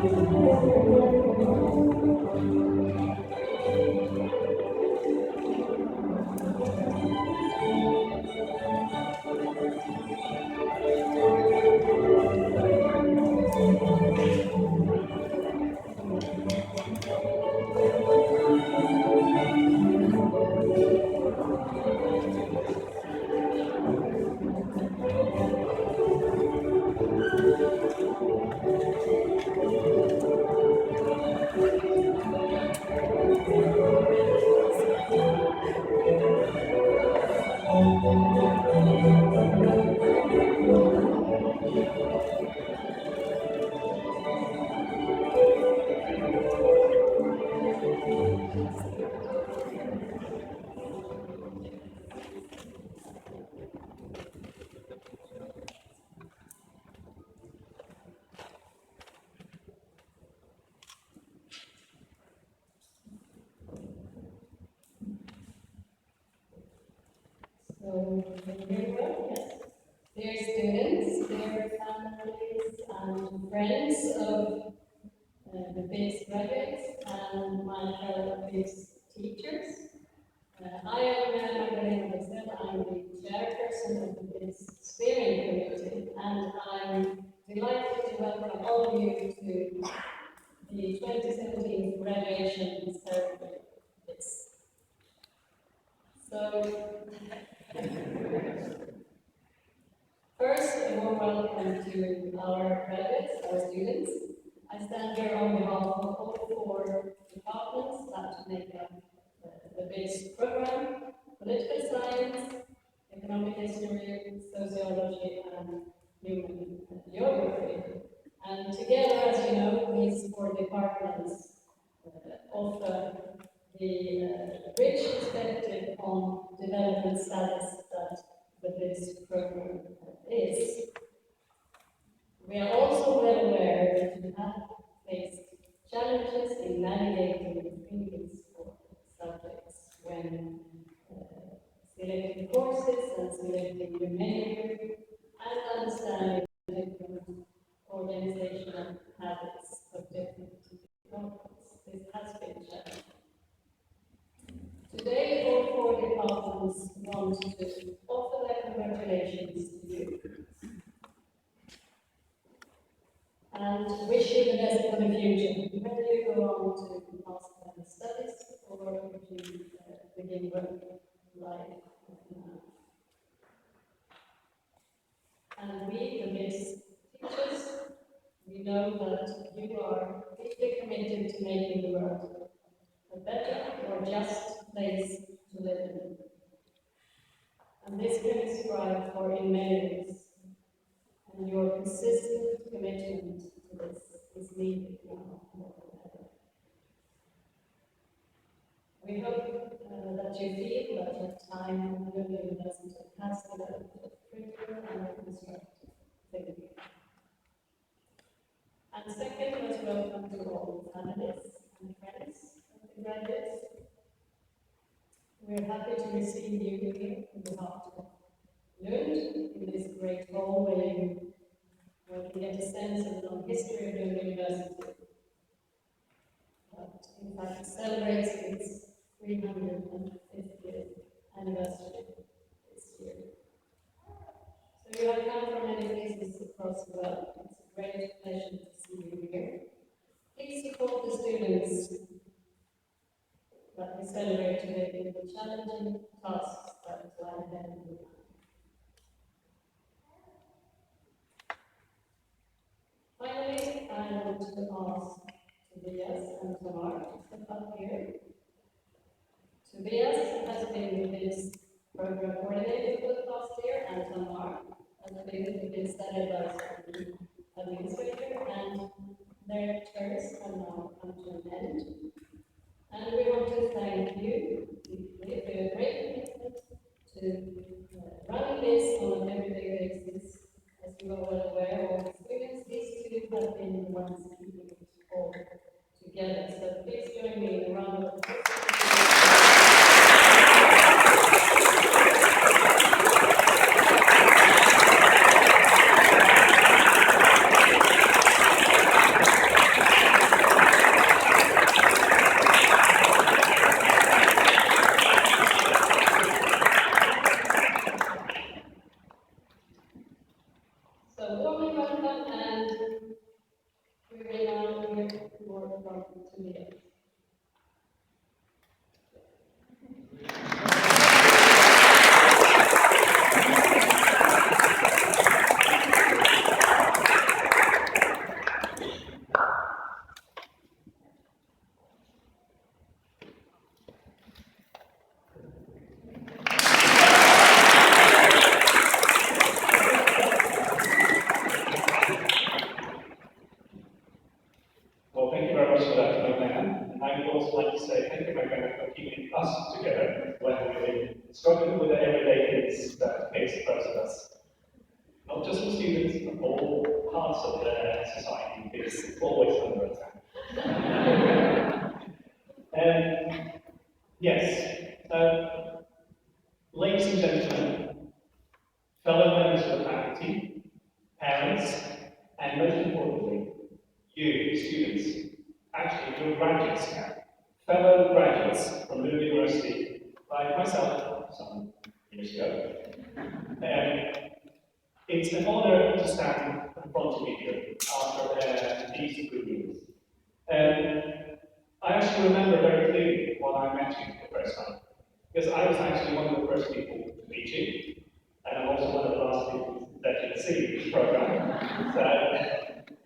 So, everyone, yes. Dear students, dear families and friends of the BIDS graduates and my fellow BIDS teachers. I am Margarita Bexell. I'm the chairperson of the BIDS steering committee, and I'm delighted to welcome all of you to the 2017 graduation ceremony. So, first, a warm welcome to our graduates, our students. I stand here on behalf of all four departments that make up the BIDS program: political science, economic history, sociology, and human geography. And together, as you know, these four departments offer the rich perspective on development status that the BIDS program is. We are also well aware that we have faced challenges in navigating the previous subjects when selecting courses and selecting the major and understanding different organizational habits of different departments. This has been challenging. Today, all four departments want to offer their congratulations to you and wish you the best for the future, whether you go on to master studies or if you begin work life now. And we, the BIDS teachers, we know that you are deeply committed to making the world a better or just place to live in. And this can be strive for in many ways. And your consistent commitment to this is needed now more than ever. We hope that you feel that your time at the university has developed a critical and constructive thinking. And second, let's welcome to all families and friends of the graduates. We're happy to receive you here in the heart of Lund, in this great hall where you can get a sense of the long history of the university. But in fact, it celebrates its 350th anniversary this year. So you have come from many places across the world. It's a great pleasure to see you here. Please support the students that we celebrate today with the challenging tasks that lie ahead of you. Finally, I want to ask Tobias and Tamar to step up here. Tobias has been with BIDS program coordinator for the past year, and Tamar has been with the BIDS study advisor and administrator, and their terms have now come to an end. And we want to thank you deeply for your great commitment to running this on an everyday basis. As you are well aware, all the students, these two have been the ones keeping it all together. So please join me in a round of applause. We will now hear more from Tobias. Struggling with the everyday things that face both of us. Not just for students, but all parts of the society is always under attack. Yes, ladies and gentlemen, fellow members of the faculty, parents, and most importantly, you, students, actually you're graduates now, fellow graduates from Lund University, like myself, some years ago. It's an honor to stand in front of you here after these 3 years. I actually remember very clearly when I met you the first time, because I was actually one of the first people to meet you, and I'm also one of the last people that you can see in the program. So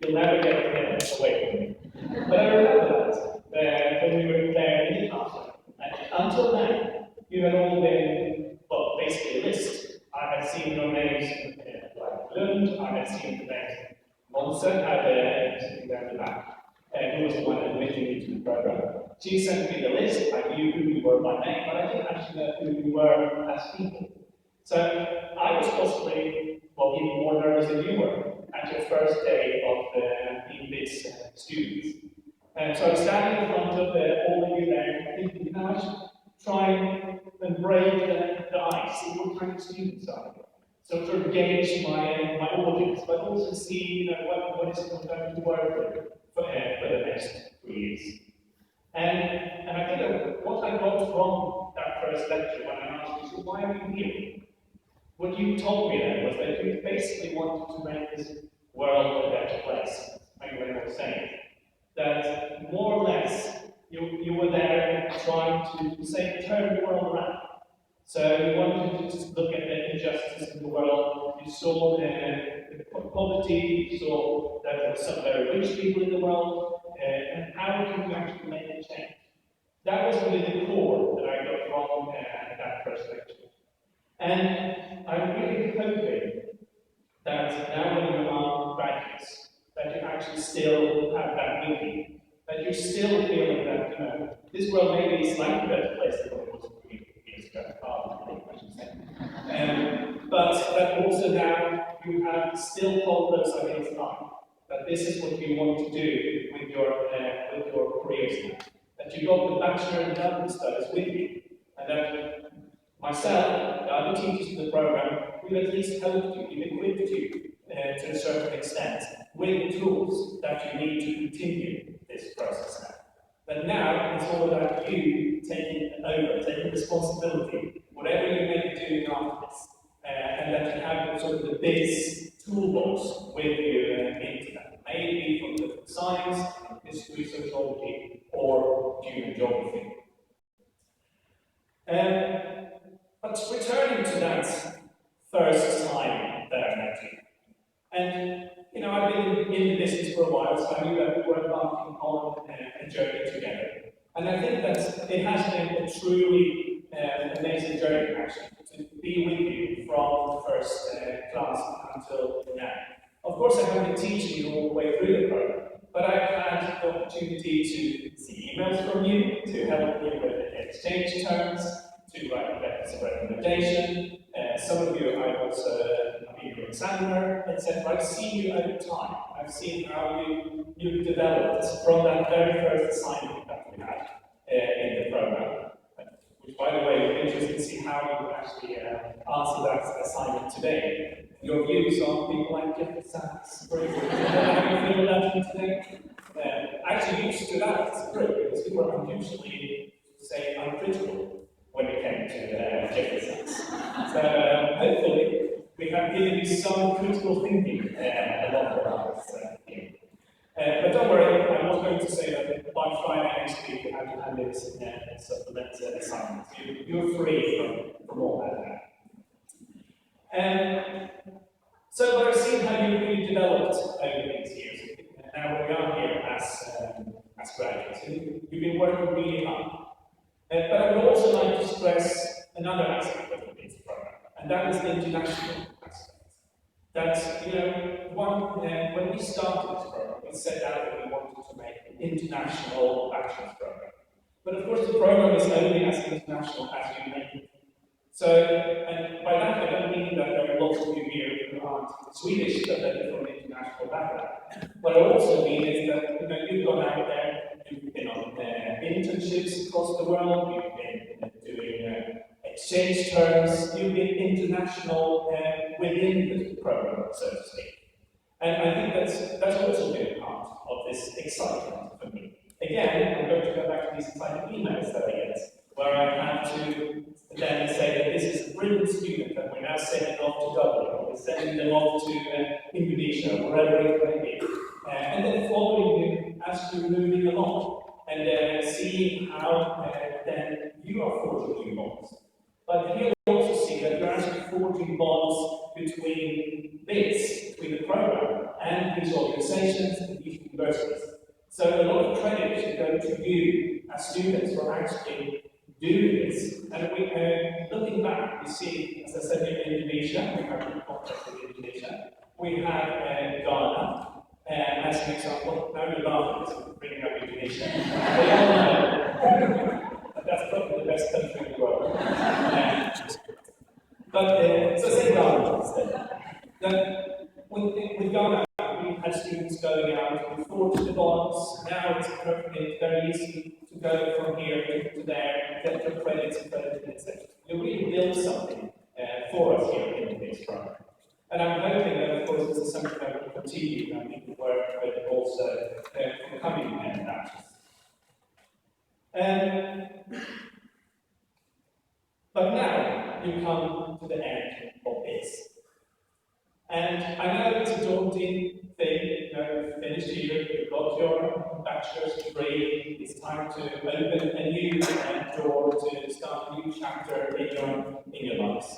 you'll never get away from me. But I remember that when we were there in the classroom, and until then, you had all been, well, basically a list. I had seen your names like Lund, I had seen the names Monse had sitting there in the back, who was the one admitting you to the program. She sent me the list, I knew who you were by name, but I didn't actually know who you were as people. So I was possibly, well, even more nervous than you were at your first day of being BIDS students. So I was standing in front of all of you there, thinking, I should try and break the ice, see what kind of students are. So sort of gauge my audience, but also see what is going to work for the next 3 years. And I think what I got from that first lecture when I asked you, so why are you here? What you told me then was that you basically wanted to make this world a better place. Maybe what I was saying. That more or less you were there trying to say turn the world around. So you wanted to just look at the injustice in the world. You saw the poverty. You saw that there were some very rich people in the world, and how can you actually make a change? That was really the core that I got from that first lecture. And I'm really hoping that now when you are graduates, that you actually still have that with you. That you're still feeling that, this world may be a slightly better place than what it was 3 years ago, I should say. But that also now you have still hold those ideas on. That this is what you want to do with your careers now. That you got the Bachelor in Development Studies with you. And that myself, the other teachers in the program, we've at least helped you, we've equipped you to a certain extent with the tools that you need to continue this process now. But now it's all about you taking over, taking responsibility, whatever you may be doing after this, and that you have sort of the BIDS toolbox with you into that. Maybe from political science, history, sociology, or human geography. But returning to that first time that I met you, and I've been in the business for a while, so I knew that we were embarking on a journey together. And I think that it has been a truly amazing journey, actually, to be with you from the first class until now. Of course, I haven't been teaching you all the way through the program, but I've had the opportunity to see emails from you, to help you with exchange terms, to write letters of recommendation. Some of you I've also been your examiner, etc. I've seen you over time. I've seen how you've developed from that very first assignment that we had in the program. Which, by the way, it's interesting to see how you actually answer that assignment today. Your views on people like Jeff Sachs, for example, how you feel about him today? Actually, you stood out as a group because you were unusually, say, uncritical when it came to Jeff Sachs. So hopefully, we have given you some critical thinking along the lines here. But don't worry. not going to say that by Friday next week you have to hand in supplement assignments. You're free from all that. So I've seen how you've really developed over these years. Now we are here as graduates. You've been working really hard. But I would also like to stress another aspect of the BIDS program, and that is the international aspect. That, when we started this program, we set out that we wanted to make an international bachelor's program. But of course, the program is only as international as you make it. So, and by that I don't mean that there are lots of you here who aren't Swedish, but that are from an international background. What I also mean is that you've gone out there, you've been on internships across the world, you've been doing exchange terms, you've been international within the program, so to speak. And I think that's also been part of this excitement for me. Again, I'm going to go back to these exciting emails that I get, where I have to then say that this is a brilliant student that we're now sending off to Dublin, or we're sending them off to Indonesia, wherever it may be. And then following you as you're moving along, and seeing how then you are forging new bonds. But here we also see that you're actually forging bonds between BIDS, between the program, and these organizations and these universities. So a lot of credit should go to you as students for actually doing this. And looking back, we see, as I said, in Indonesia, we have contact with Indonesia. We have Ghana, as an example. Now you're laughing, so we're bringing up Indonesia. That's probably the best country in the world. So say Ghana instead. With Ghana, we had students going out, we forged the bonds. Now it's very easy to go from here to there, get your credits, etc. You really build something for us here in this program. And I'm hoping that, of course, this is something that will continue and we can work with also for coming batches. But now you come to the end of this. And I know it's a daunting thing, you've finished here, you've got your bachelor's degree, it's time to open a new door to start a new chapter in your lives.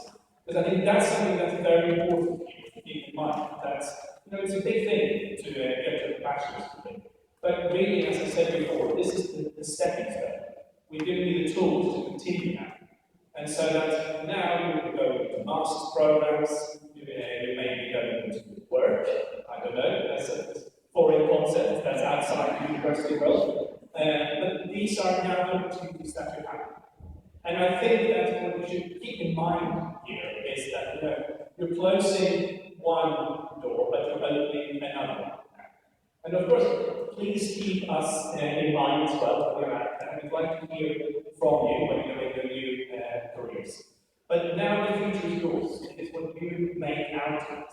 Because I think that's something that's very important for you to keep in mind. That's, it's a big thing to get a bachelor's degree. But really, as I said before, this is the stepping stone. We give you the tools to continue that. And so that now you will go into master's programs, you may be going into work, I don't know, that's a foreign concept, that's outside the university world. But these are now opportunities that you have. And I think that what you should keep in mind here is that you're closing one door, but you're opening another one. And of course, please keep us in mind as well. We'd like to hear from you when you're in your new careers. But now the future is yours. It is what you make out of it.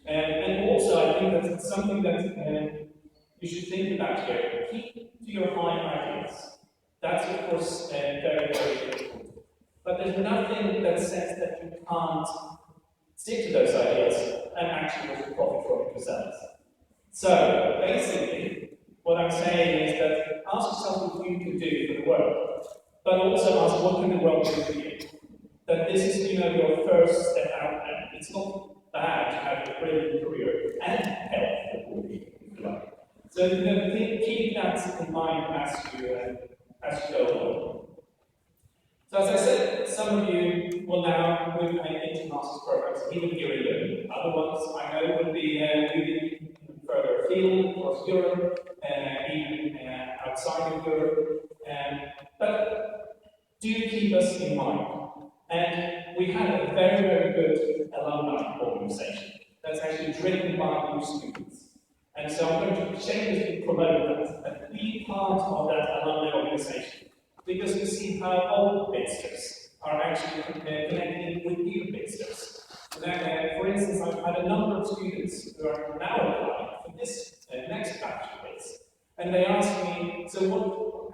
And also, I think that's something that you should think about here. Keep to your high ideas. That's, of course, very, very important. But there's nothing that says that you can't stick to those ideas and actually also profit from it yourselves. So, basically, what I'm saying is that ask yourself what you can do for the world, but also ask what can the world do for you. That this is, your first step out there. It's not bad to have a brilliant career and health, if you like. So, keep that in mind as you go along. So, as I said, some of you will now move into master's programs, even here in Lund. Other ones I know will be moving further afield, across Europe, even outside of Europe. But do keep us in mind. And we have a very, very good alumni organization that's actually driven by new students. And so I'm going to shamelessly promote that, be part of that alumni organization, because we see how old BIDSers are actually connecting with new BIDSers. For instance, I've had a number of students who are now applying for this next batch of BIDS, and they ask me, so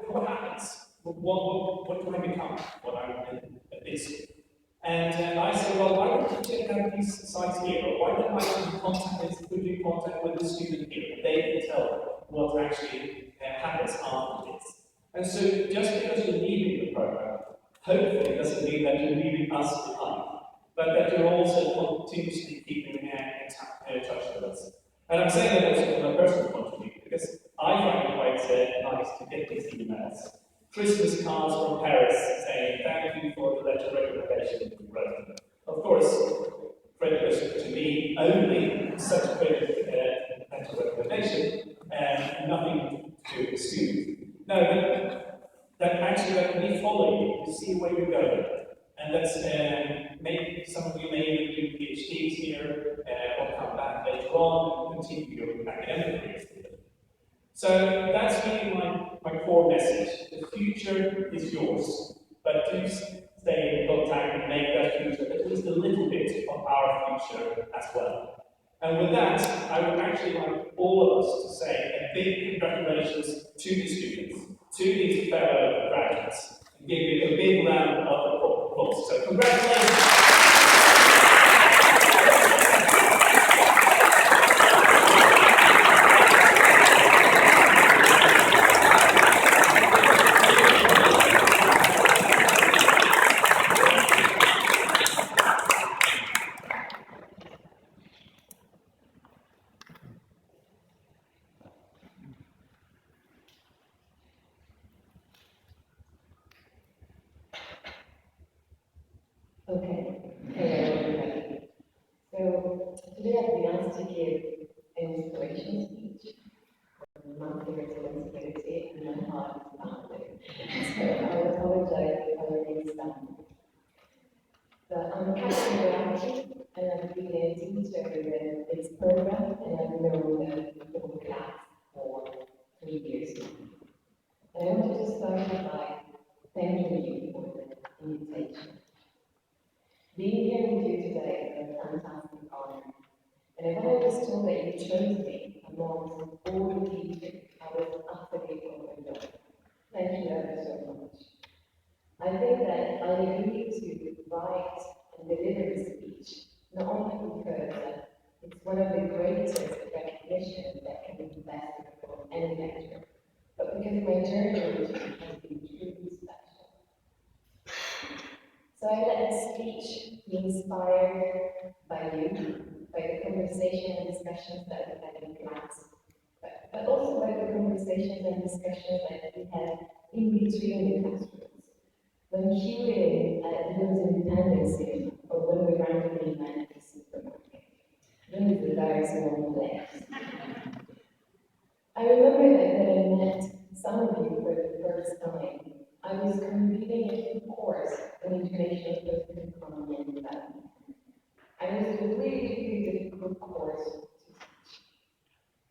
what happens? What do I become when I'm at this? And I say, well, why don't you check out these sites here? Or why don't I put you in contact with the student here? They can tell what actually happens after this. And so just because you're leaving the program, hopefully it doesn't mean that you're leaving us behind, but that you're also continuously keeping in touch with us. And I'm saying that also from a personal point of view, because I find it quite nice to get these emails. Christmas cards from Paris saying, thank you for the letter of recommendation you wrote. Of course, credit to me only, such a great letter of recommendation, and nothing to do with the student. No, but that actually that we follow you to see where you're going. And that's, maybe some of you may even do PhDs here, or come back later on and continue your academic careers here. So that's really my core message. The future is yours, but do stay in contact and make that future at least a little bit of our future as well. And with that, I would actually like all of us to say a big congratulations to the students, to these fellow graduates, and give you a big round of applause. So congratulations! Okay, hello everybody. So today I've been asked to give an inspiration speech on monthly responsibility and my heart is pounding. So I apologize if I remain stumbling. But I'm Catia and I've been a teacher in this program and I've known the whole class for 3 years now. And I wanted to start by thanking you for the invitation. Being here with you today is a fantastic honor, and I've always told that you chose me amongst all the teachers I was utterly overjoyed. Thank you ever so much. I think that I agreed to write and deliver this speech, not only because it's one of the greatest recognitions that can be bestowed from any lecturer, but because my journey has been truly special. So I let this speech be inspired by you, by the conversation and discussions that we had in class, but also by the conversations and discussions that we had in between the classrooms. When queuing at Lund's Independence Day, or when we randomly met at the supermarket. Lund is a very small place. I remember that when I met some of you for the first time, I was completing a course in International Political Economy and Development. And it was a really difficult course to teach.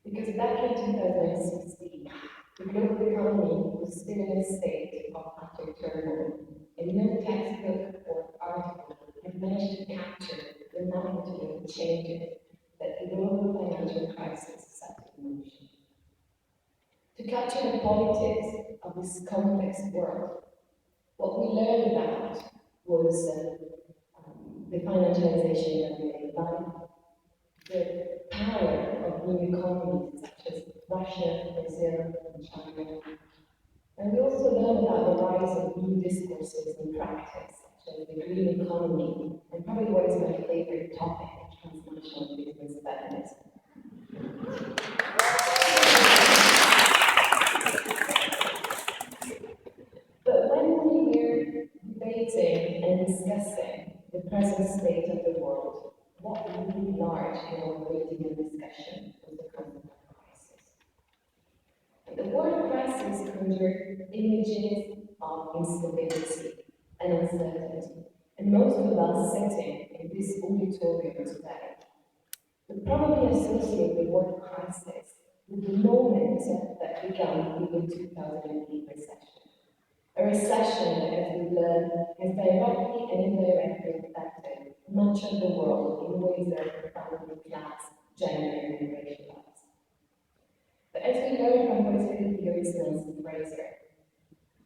Because back in 2016, the global economy was still in a state of utter turmoil, and no textbook or article had managed to capture the magnitude of the changes that the global financial crisis set in motion. To capture the politics of this complex world, what we learned about was the financialization of daily life, the power of new economies such as Russia, Brazil, and China. And we also learned about the rise of new discourses and practice, such as the green economy, and probably what is my favorite topic, transnational business feminism. But when we were debating and discussing the present state of the world, what really large in our waiting and discussion was the concept of crisis. And the word crisis conjured images of instability and uncertainty, and most of us sitting in this auditorium today would probably associate the word crisis with the moment that began with the 2008 recession. A recession that, as we learned, has directly and indirectly affected much of the world in ways that are profoundly class, gender, and racialized. But as we learn from political theorist Nancy Fraser,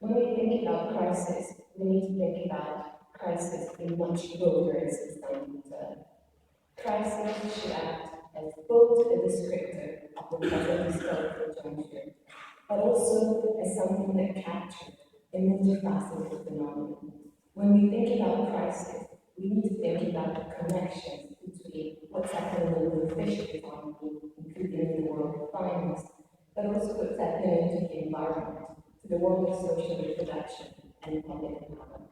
when we think about crisis, we need to think about crisis in much broader and systemic terms. Crisis should act as both a descriptor of the present historical juncture, but also as something that captured a multifaceted phenomenon. When we think about crisis, we need to think about the connections between what's happening in the official economy, including in the world of finance, but also what's happening to the environment, to the world of social reproduction and public empowerment.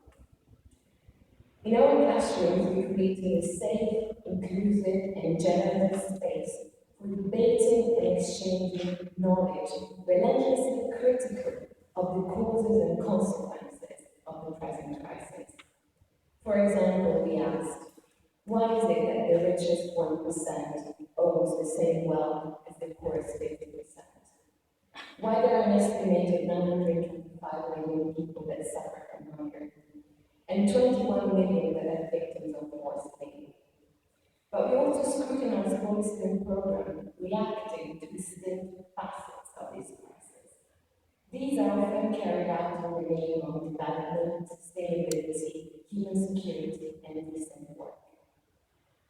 In our classrooms, we created a safe, inclusive, and generative space for debating and exchanging knowledge, relentlessly critical of the causes and consequences of the present crisis. For example, we asked, why is it that the richest 1% owns the same wealth as the poorest 50%? Why there are an estimated 925 million people that suffer from hunger, and 21 million that are victims of forced labor? But we also scrutinized policy and program reacting to distinct facets of this crisis. These are often carried out in the name of development, sustainability, human security, and decent work.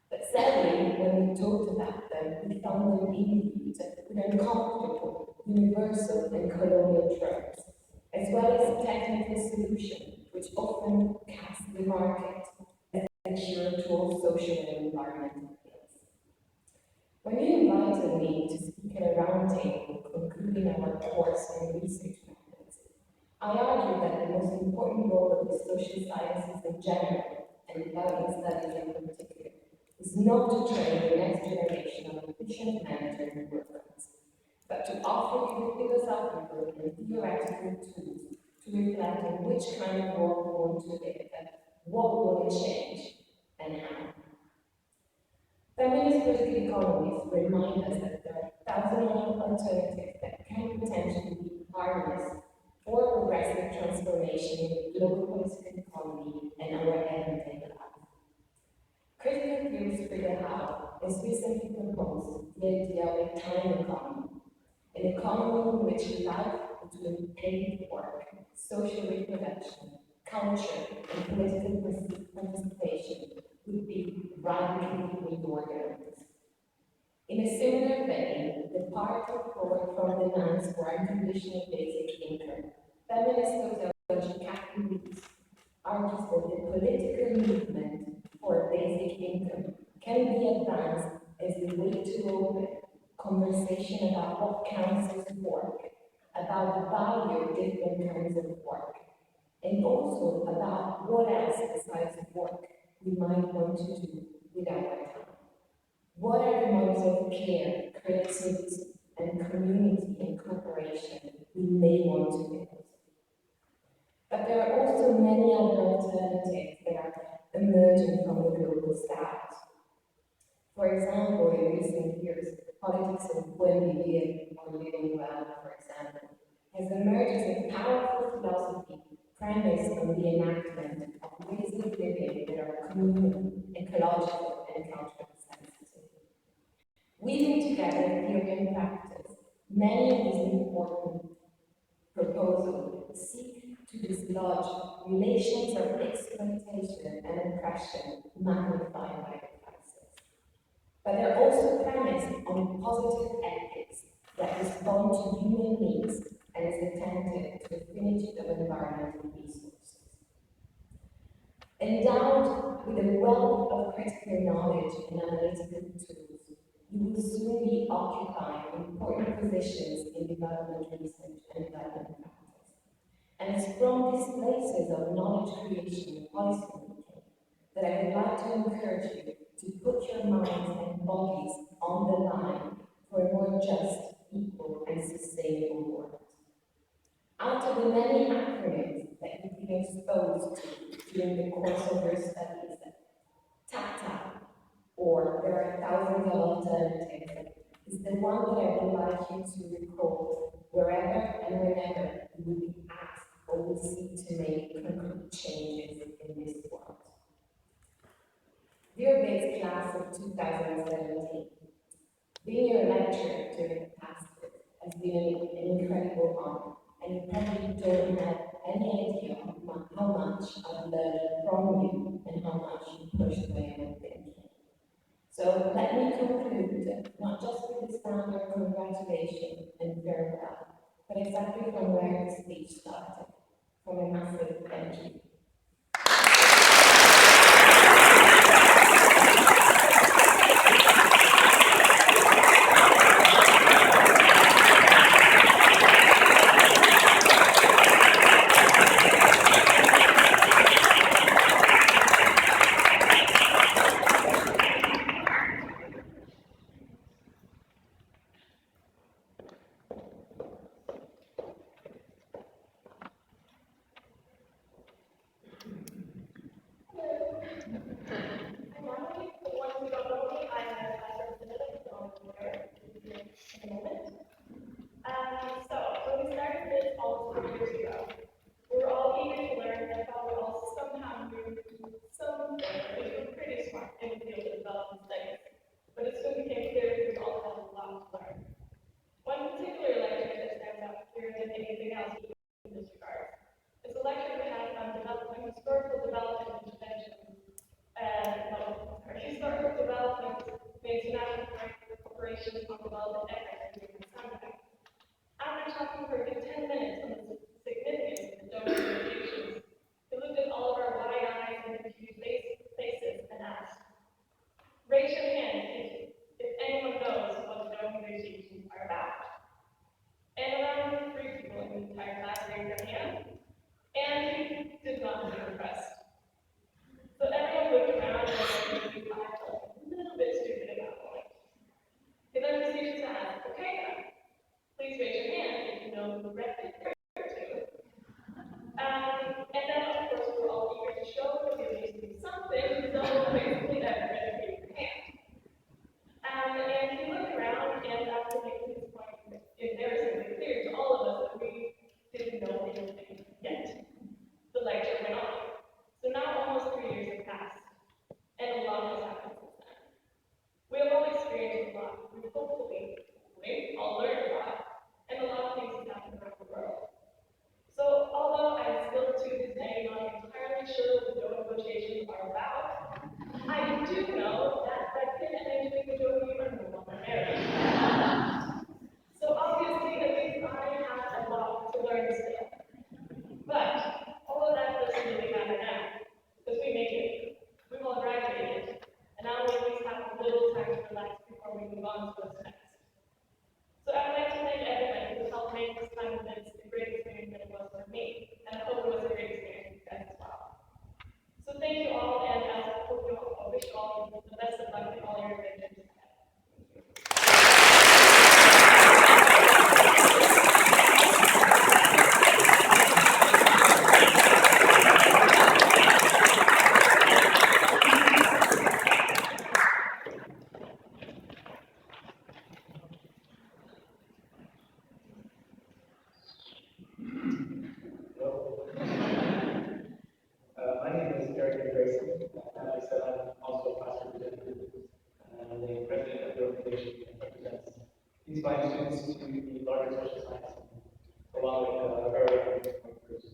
But sadly, when we talked about them, we found them imbued with uncomfortable, universal, and colonial tropes, as well as technical solutions, which often cast the market as a cure to all social and environmental ills. When you invited me to speak at a roundtable concluding our course in research methods, I argued that the most important role of the social sciences in general, and development studies in particular, is not to train the next generation of efficient managers and workers, but to offer you philosophical and theoretical tools to reflect on which kind of world we want to live, what we want to change, and how. Feminist political economists remind us that there are thousands of alternatives that can potentially be harnessed for progressive transformation in the global political economy and our everyday life. Critical theorists figure out, as recently proposed, the idea of a time economy, an economy in which life between paid work, social reproduction, culture, and political participation would be radically reorganized. In a similar vein, the part of forward from demands for unconditional basic income, feminist sociology Catia argues that the political movement for basic income can be advanced as the way to open conversation about what counts as work, about the value of different kinds of work, and also about what else besides work we might want to do with our time. What are the modes of care, creativity, and community and cooperation we may want to build? But there are also many other alternatives that are emerging from the global south. For example, in recent years, politics of buen vivir, or living well, for example, has emerged as a powerful philosophy premised on the enactment of ways of living that are communal, ecological, and culturally sensitive. Weaving together theory and practice, many of these important proposals seek to dislodge relations of exploitation and oppression magnified by the crisis. But they're also premised on positive ethics that respond to human needs and is attentive to the finitude of environmental resources. Endowed with a wealth of critical knowledge and analytical tools, you will soon be occupying important positions in development research and development practice. And it's from these places of knowledge creation and policy making that I would like to encourage you to put your minds and bodies on the line for a more just, equal, and sustainable world. Out of the many acronyms that you've been exposed to during the course of your studies, TACTA, or there are thousands of alternatives, is the one that I would like you to recall wherever and whenever you will be asked or will seek to make concrete changes in this world. Dear BIDS class of 2017, being your lecturer during the past year has been an incredible honor, and you probably don't have any idea of how much I've learned from you and how much you pushed my own thinking. So let me conclude, not just with the standard congratulations and farewell, but exactly from where the speech started, from a massive thank you. These five students to the larger social science, along with very workers.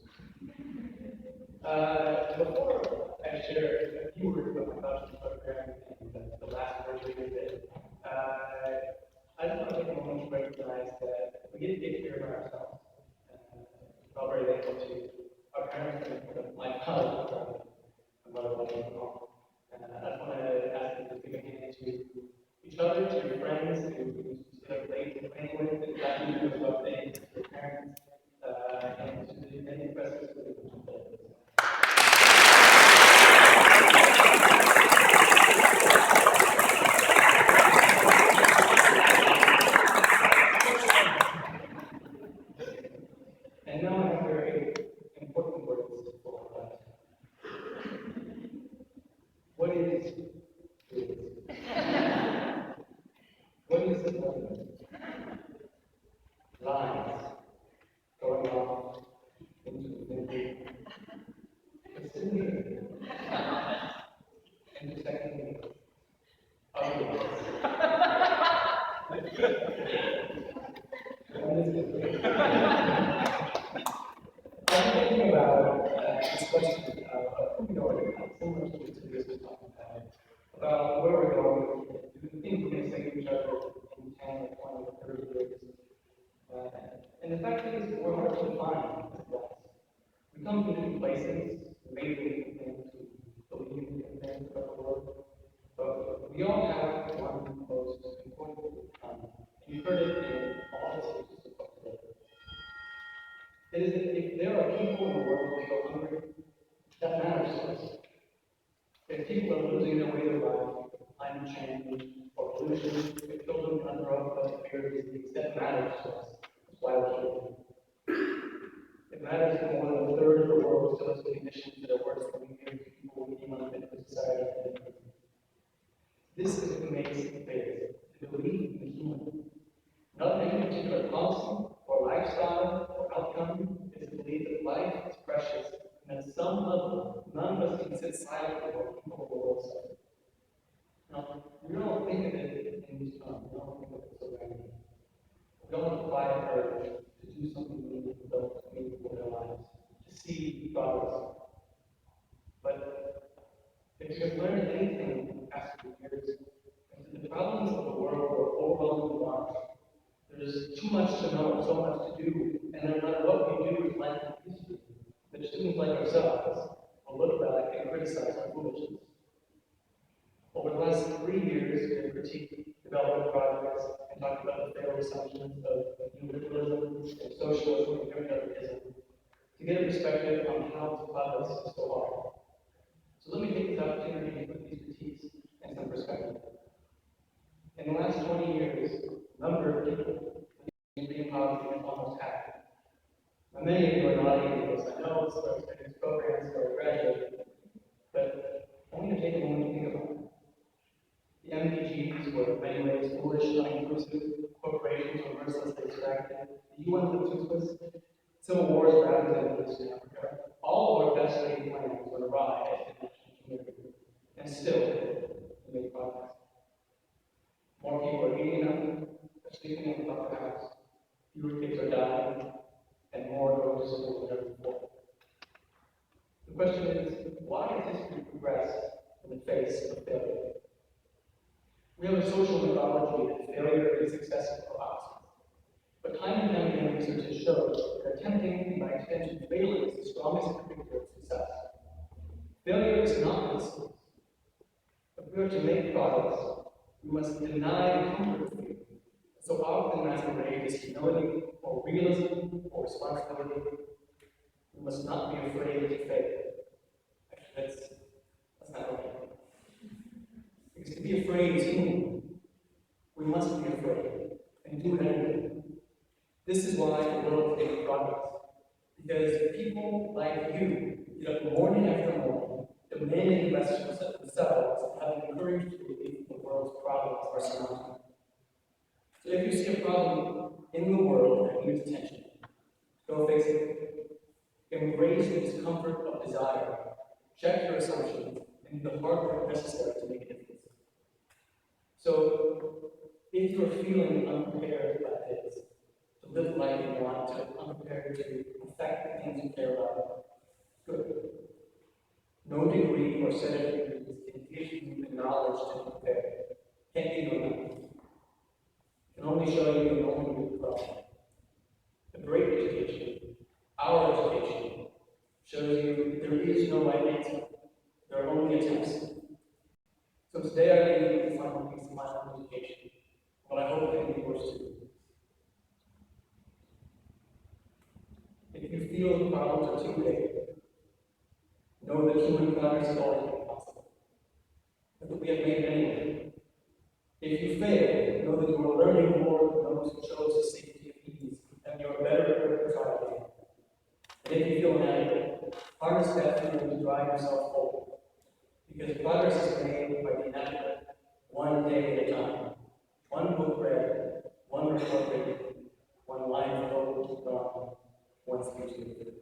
Before I share a few words about my bachelor program and the last work we did, I just want to take a moment to recognize that we didn't get here by ourselves. We're all very thankful to our parents and my father, my mother, and home. And I just want to ask you to give a hand to each other, to your friends, who still late to playing with, and that you as well, and to your parents, and to the many professors who have been involved. And now I have very important words for us. What is BIDS? What is the moment? Lines going off into infinity. It's still here. Intersecting with other ones. I'm thinking about this question of who we are, similar to this we're talking about where we're going with fact is, we're hard to find as class. We come from different places, we may believe in things, we believe in things about the world, but we all have one most important common. You heard it in all the speeches so far today. It is that if there are people in the world who go hungry, that matters to us. If people are losing their way of life, climate change, or pollution, if children are grow up with fear of disease, that matters to us. That's why we're here. It matters that more than a third of the world still has conditions that are worse than we hear people living on a society today. This is what makes it faith, the belief in the human. Not any particular policy or lifestyle or outcome is the belief that life is precious, and at some level, none of us can sit silently while people of the world suffer. Now, we don't think of it in these terms, we don't think of it so randomly. We don't have a quiet urge to do something meaningful in their lives, to see progress. But if you have learned anything in the past few years, it's that the problems of the world are overwhelmingly large. There's too much to know, so much to do, and no matter what we do with life and history, that students like ourselves will look back and criticize our foolishness. Over the last 3 years, we have critiqued development progress and talked about the failed assumptions of neoliberalism and socialism and capitalism to get a perspective on how this progress is so hard. So let me take this opportunity to put these critiques in some perspective. In the last 20 years, the number of people living in poverty has almost halved. Now, many of you are nodding at this. I know it's our experience programs or graduate, but I want to take a moment to think about it. The MPGs were in many ways foolish, uninclusive, corporations were mercilessly extracted. The UN was toothless, civil wars ravaged the Middle East and Africa. All of our best laid plans went awry as the national community, and still, we made progress. More people are eating enough, are sleeping in the upper house, fewer kids are dying, and more are going to school than ever before. The question is, why has history progressed in the face of failure? We have a social mythology that failure is success for opposite. But time and time again, research has shown that attempting and by extension failing is the strongest predictor of success. Failure is not this. If we are to make progress, we must deny the comfort of fear. So often masquerade as humility or realism or responsibility. We must not be afraid to fail. Actually, that's not okay. Because to be afraid is human. We must be afraid and do it anyway. This is why the world is making progress. Because people like you get up morning after morning, demanding messages of themselves, and having the courage to believe the world's problems are surmounted. So if you see a problem in the world that needs attention, go fix it. Embrace the discomfort of desire. Check your assumptions and do the hard work necessary to make a difference. So, if you're feeling unprepared by this, to live life you want, to unprepared to affect the things you care about, good. No degree or set of degrees can give you the knowledge to prepare. Can't give you enough. Can only show you the only route problem. The great education, our education, shows you there is no right answer. There are only attempts. So today I leave you the final piece of my own education, but I hope it can be yours too. If you feel the problems are too big, know that human progress is always possible, but that we have made it anyway. If you fail, know that you are learning more than those who chose the safety of ease, and you are better equipped to try again. And if you feel inadequate, harness that feeling to drive yourself forward. Because progress is made by the inadequate, one day at a time. One book read, one report written, one line of hope gone, one speech given.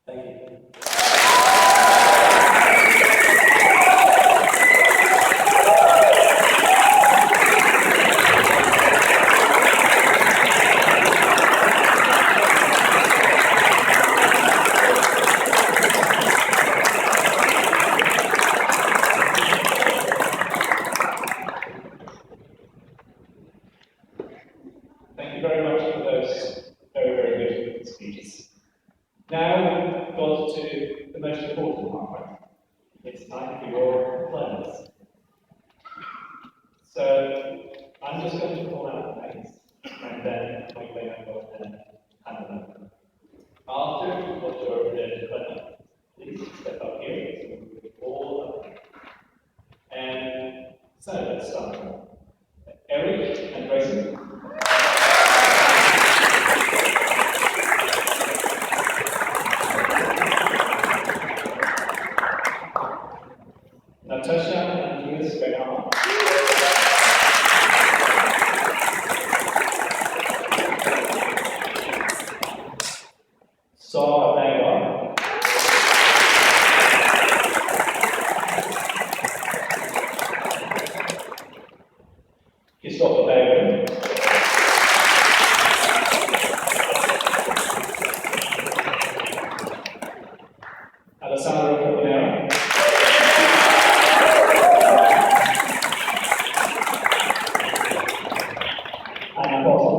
Thank you. Thank you very much for those very, very good Now we've got to the most important part, right? It's time for your diplomas. So I'm just going to call out names, and then my colleague will then handle them. After you've got your diploma, please step up here, so we will all up. And so let's start. Eric and Grayson. Natasha and Louis Bernard. Sara Bergman. Kristoffer Bergman. Alessandro Caponera. Anna Paulsson.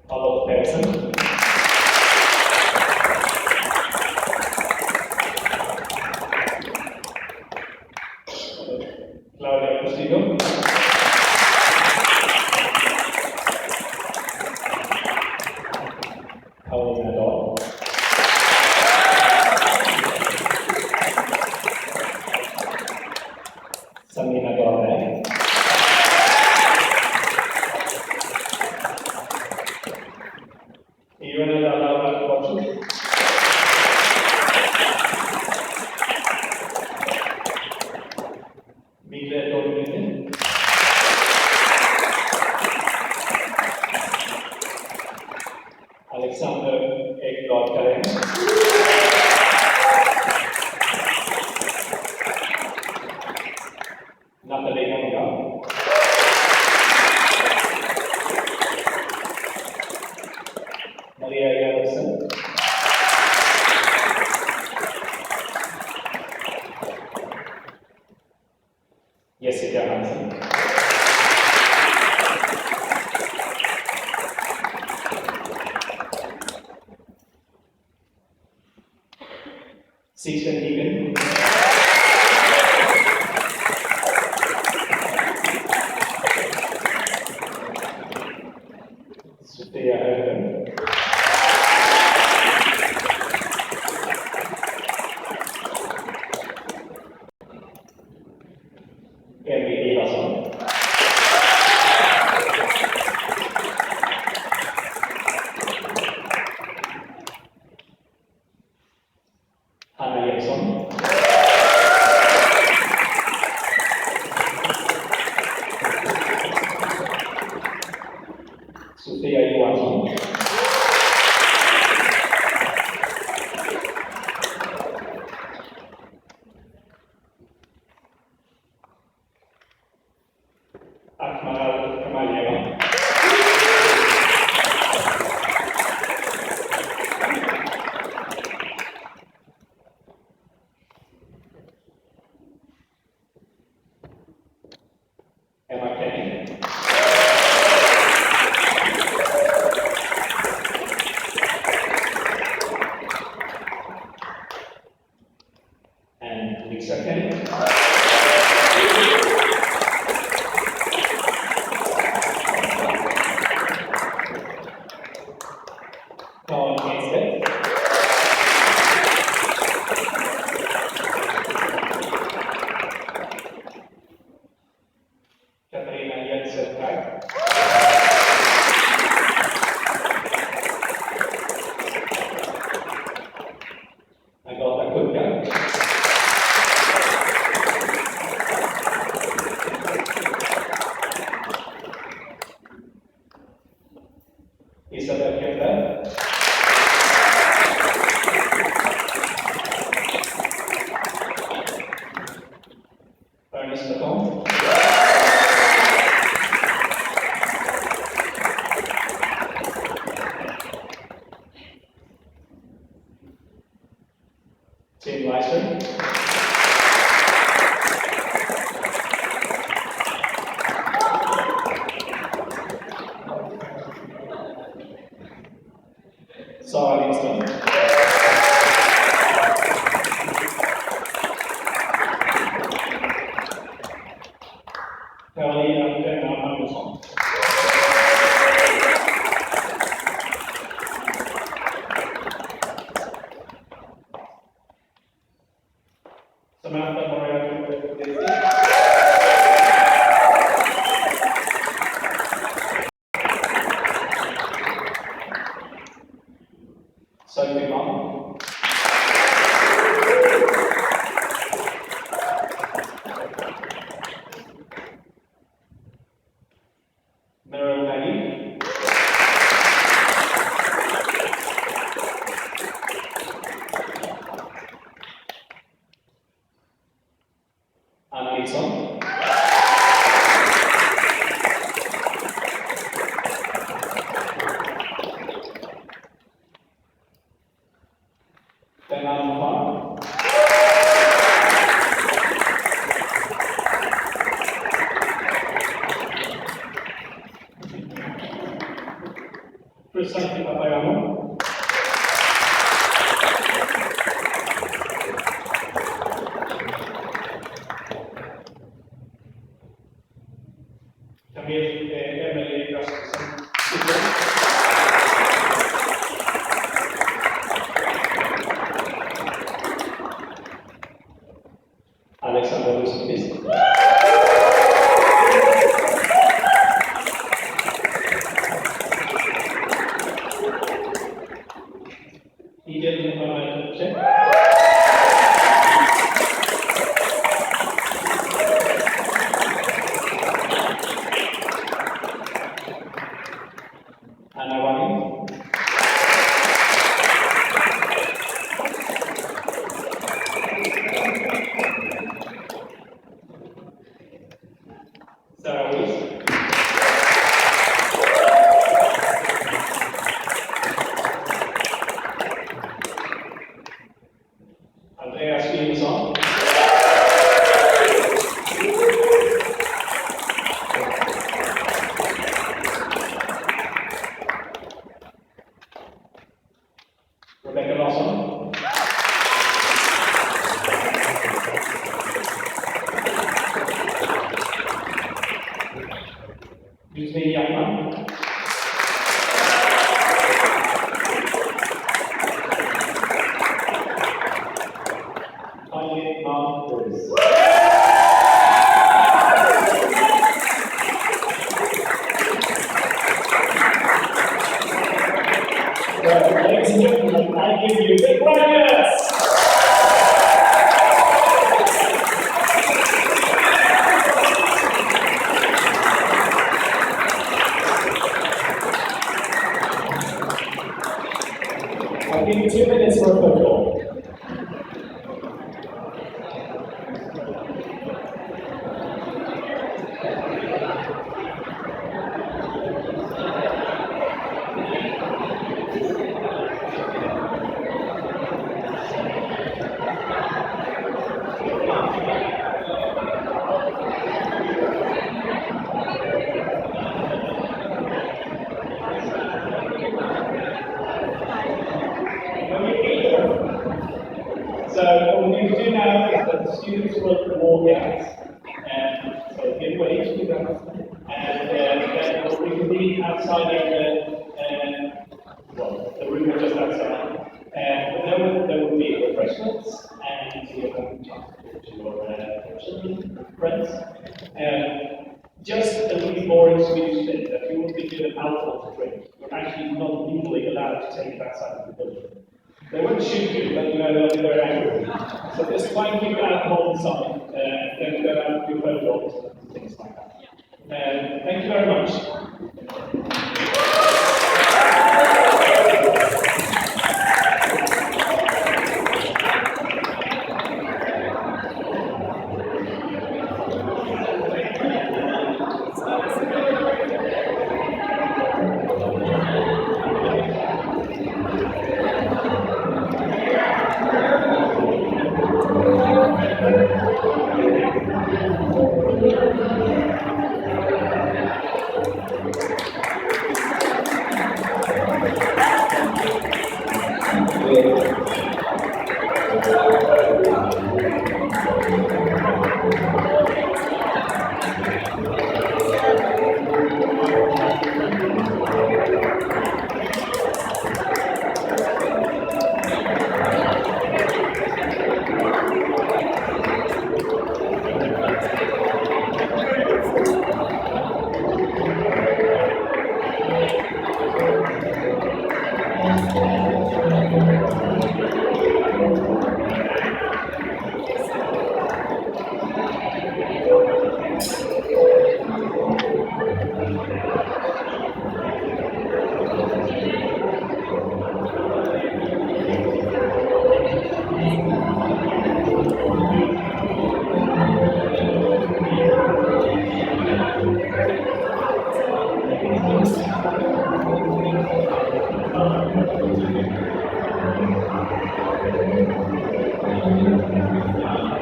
Charlotte Persson. Claudia Castillo. Paulina Dahl. Samina Dahlberg. Ionella Laura Watson. Mille Dolmine. Alexander Ekblad Karen. Nathalie Hanga. Maria Jakobsen. Jessica Hansen. Sixten Egan. Sophia Ögren. Emil Ivarsson. Hanna Eriksson. Sofia Johansson. Akmal Kamaljeva. Emma Kenny. And Lisa Kenny. Paul Hensted. Katarina Jensen-Berg. Agatha Kucka. Isabel Kemper. Ernest Lacombe. Tim Leister. Sara Lindström. Carolina Denna Magnusson. Samantha Margarita Bexell. Sophie Lund. Meryl Maggie. Anna Nilsson. Denna Almafan. Presidente Papayamo. Camille Emily Rasmussen. Alexander Rosenqvist. Igel Mohammed. Anna Wang. Sarah Weiss. Andreas Wilson. Rebecca Lawson. Justine Jackman. Finally, Mark Lewis. Ladies and gentlemen, I give you the graduates! I'll give you 2 minutes for a photo. So what we're going to do now is that the students will walk out, and so give way to them, and then we'll reconvene outside the room just outside. And there will be refreshments, and you'll have time to talk to your children, friends. Just a really boring Swedish thing that you will be given alcohol to drink. You're actually not legally allowed to take it outside of the building. They won't shoot you, but you know they'll be very angry. So just try and keep your alcohol inside, and then go out and do photos and things like that. Thank you very much.